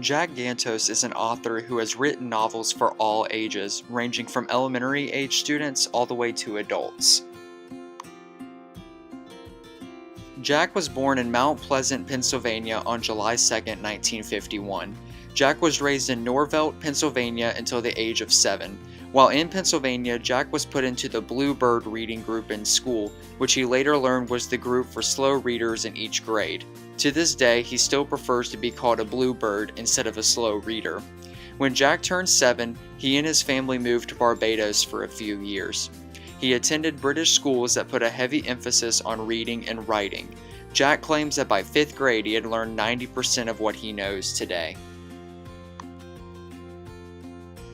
Jack Gantos is an author who has written novels for all ages, ranging from elementary age students all the way to adults. Jack was born in Mount Pleasant, Pennsylvania on July 2, 1951. Jack was raised in Norvelt, Pennsylvania until the age of 7. While in Pennsylvania, Jack was put into the Bluebird reading group in school, which he later learned was the group for slow readers in each grade. To this day, he still prefers to be called a Bluebird instead of a slow reader. When Jack turned 7, he and his family moved to Barbados for a few years. He attended British schools that put a heavy emphasis on reading and writing. Jack claims that by 5th grade he had learned 90% of what he knows today.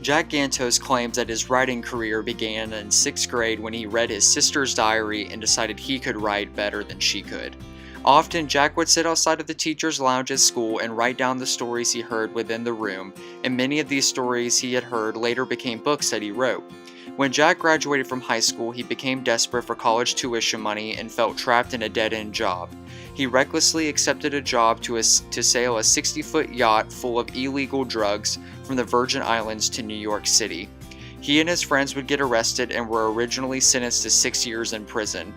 Jack Gantos claims that his writing career began in 6th grade when he read his sister's diary and decided he could write better than she could. Often, Jack would sit outside of the teacher's lounge at school and write down the stories he heard within the room, and many of these stories he had heard later became books that he wrote. When Jack graduated from high school, he became desperate for college tuition money and felt trapped in a dead-end job. He recklessly accepted a job to sail a 60-foot yacht full of illegal drugs from the Virgin Islands to New York City. He and his friends would get arrested and were originally sentenced to 6 years in prison.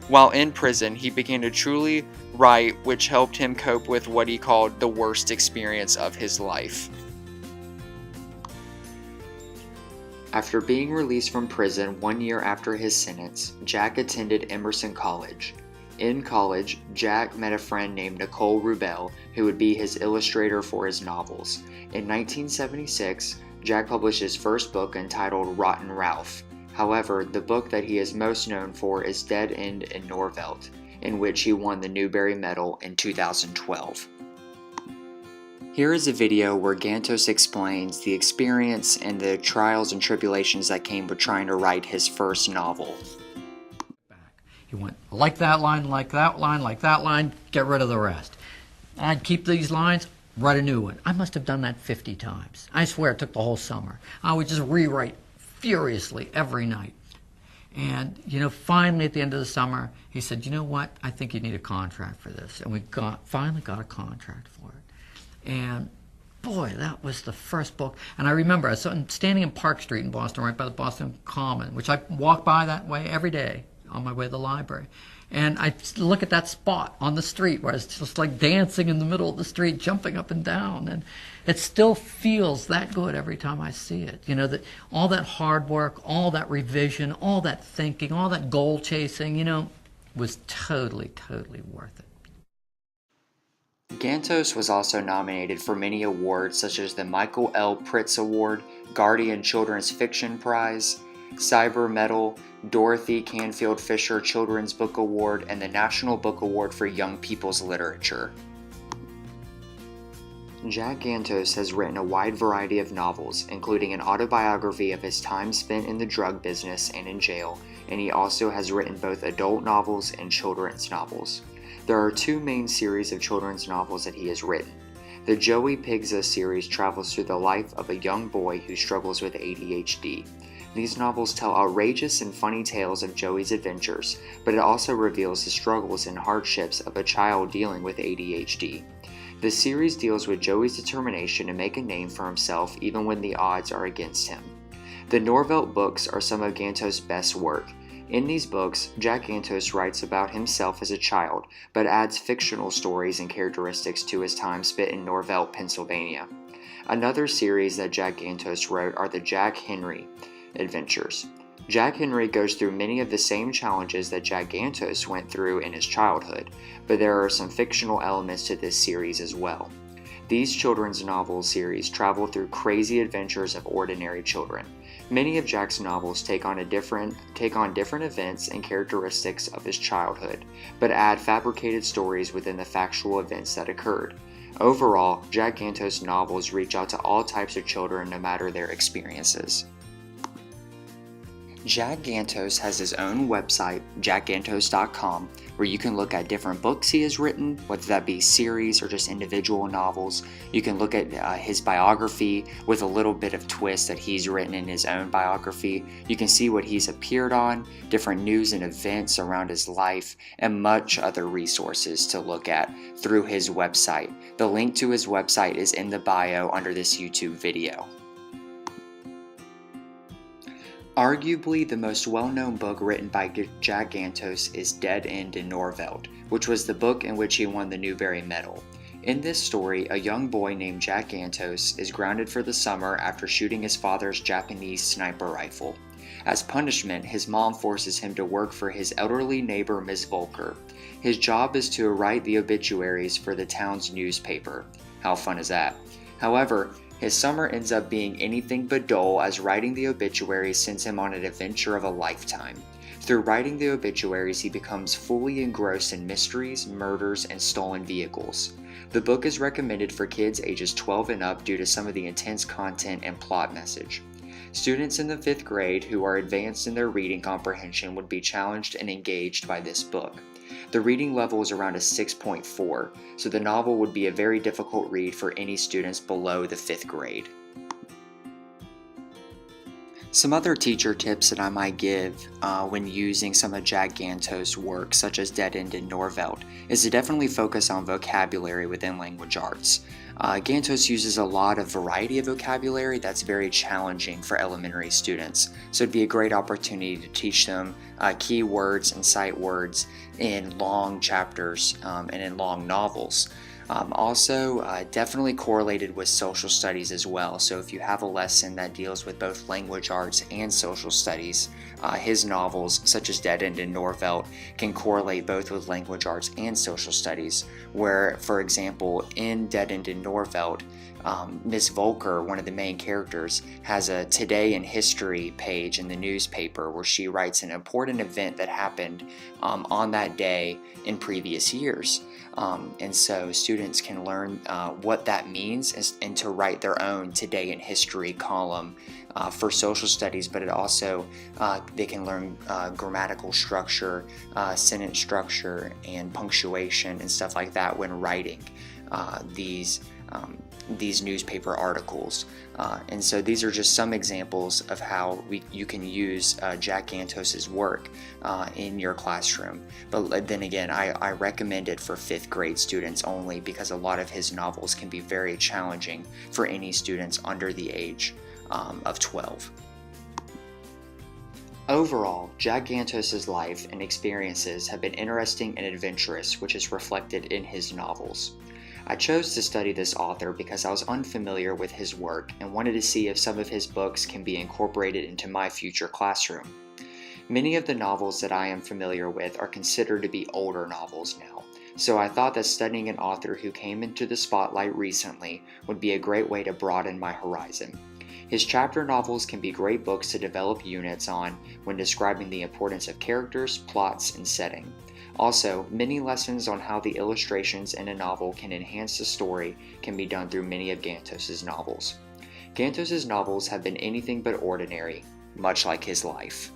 While in prison, he began to truly write, which helped him cope with what he called the worst experience of his life. After being released from prison 1 year after his sentence, Jack attended Emerson College. In college, Jack met a friend named Nicole Rubel, who would be his illustrator for his novels. In 1976, Jack published his first book entitled Rotten Ralph. However, the book that he is most known for is Dead End in Norvelt, in which he won the Newbery Medal in 2012. Here is a video where Gantos explains the experience and the trials and tribulations that came with trying to write his first novel. He went, like that line, like that line, like that line, get rid of the rest. I'd keep these lines, write a new one. I must have done that 50 times. I swear it took the whole summer. I would just rewrite furiously every night. And, finally at the end of the summer, he said, you know what, I think you need a contract for this. And we finally got a contract for it. And boy, that was the first book. And I remember I was standing in Park Street in Boston, right by the Boston Common, which I walk by that way every day on my way to the library. And I look at that spot on the street where I was just like dancing in the middle of the street, jumping up and down. And it still feels that good every time I see it. That all that hard work, all that revision, all that thinking, all that goal chasing, was totally, totally worth it. Gantos was also nominated for many awards such as the Michael L. Pritz Award, Guardian Children's Fiction Prize, Cyber Medal, Dorothy Canfield Fisher Children's Book Award, and the National Book Award for Young People's Literature. Jack Gantos has written a wide variety of novels, including an autobiography of his time spent in the drug business and in jail, and he also has written both adult novels and children's novels. There are two main series of children's novels that he has written. The Joey Pigza series travels through the life of a young boy who struggles with ADHD. These novels tell outrageous and funny tales of Joey's adventures, but it also reveals the struggles and hardships of a child dealing with ADHD. The series deals with Joey's determination to make a name for himself even when the odds are against him. The Norvelt books are some of Gantos' best work. In these books, Jack Gantos writes about himself as a child, but adds fictional stories and characteristics to his time spent in Norvelt, Pennsylvania. Another series that Jack Gantos wrote are the Jack Henry adventures. Jack Henry goes through many of the same challenges that Jack Gantos went through in his childhood, but there are some fictional elements to this series as well. These children's novel series travel through crazy adventures of ordinary children. Many of Jack's novels take on different events and characteristics of his childhood, but add fabricated stories within the factual events that occurred. Overall, Jack Gantos' novels reach out to all types of children no matter their experiences. Jack Gantos has his own website, jackgantos.com, where you can look at different books he has written, whether that be series or just individual novels. You can look at his biography with a little bit of twist that he's written in his own biography. You can see what he's appeared on, different news and events around his life, and much other resources to look at through his website. The link to his website is in the bio under this YouTube video. Arguably the most well-known book written by Jack Gantos is Dead End in Norvelt, which was the book in which he won the Newbery Medal. In this story, a young boy named Jack Gantos is grounded for the summer after shooting his father's Japanese sniper rifle. As punishment, his mom forces him to work for his elderly neighbor Ms. Volker. His job is to write the obituaries for the town's newspaper. How fun is that? However, his summer ends up being anything but dull, as writing the obituaries sends him on an adventure of a lifetime. Through writing the obituaries, he becomes fully engrossed in mysteries, murders, and stolen vehicles. The book is recommended for kids ages 12 and up due to some of the intense content and plot message. Students in the 5th grade who are advanced in their reading comprehension would be challenged and engaged by this book. The reading level is around a 6.4, so the novel would be a very difficult read for any students below the 5th grade. Some other teacher tips that I might give when using some of Jack Gantos' work, such as Dead End in Norvelt, is to definitely focus on vocabulary within language arts. Gantos uses a lot of variety of vocabulary that's very challenging for elementary students, so it'd be a great opportunity to teach them key words and sight words in long chapters and in long novels. Also, definitely correlated with social studies as well. So if you have a lesson that deals with both language arts and social studies, his novels, such as Dead End in Norvelt, can correlate both with language arts and social studies, where, for example, in Dead End in Norvelt, Ms. Volker, one of the main characters, has a Today in History page in the newspaper where she writes an important event that happened on that day in previous years. And so students can learn what that means and to write their own Today in History column for social studies, but it also they can learn grammatical structure, sentence structure, and punctuation and stuff like that when writing these newspaper articles. And so these are just some examples of how you can use Jack Gantos' work in your classroom. But then again, I recommend it for 5th grade students only, because a lot of his novels can be very challenging for any students under the age of 12. Overall, Jack Gantos' life and experiences have been interesting and adventurous, which is reflected in his novels. I chose to study this author because I was unfamiliar with his work and wanted to see if some of his books can be incorporated into my future classroom. Many of the novels that I am familiar with are considered to be older novels now, so I thought that studying an author who came into the spotlight recently would be a great way to broaden my horizon. His chapter novels can be great books to develop units on when describing the importance of characters, plots, and setting. Also, many lessons on how the illustrations in a novel can enhance the story can be done through many of Gantos' novels. Gantos' novels have been anything but ordinary, much like his life.